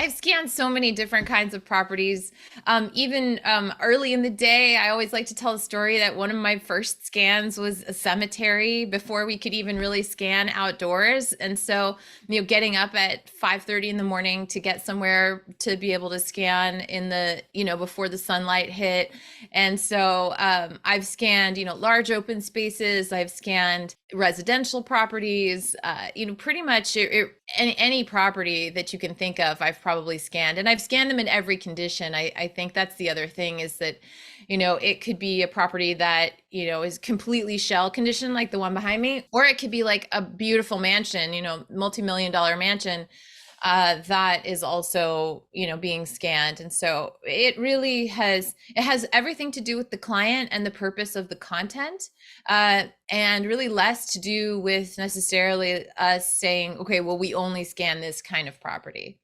I've scanned so many different kinds of properties. Even early in the day, I always like to tell the story that one of my first scans was a cemetery before we could even really scan outdoors. And so, getting up at 5:30 in the morning to get somewhere to be able to scan in the, before the sunlight hit. And so I've scanned, large open spaces. I've scanned residential properties, pretty much any property that you can think of, I've probably scanned, and I've scanned them in every condition. I think that's the other thing is that, it could be a property that, is completely shell condition, like the one behind me, or it could be like a beautiful mansion, multi-million dollar mansion that is also, being scanned. And so it has everything to do with the client and the purpose of the content, and really less to do with necessarily us saying, okay, well, we only scan this kind of property.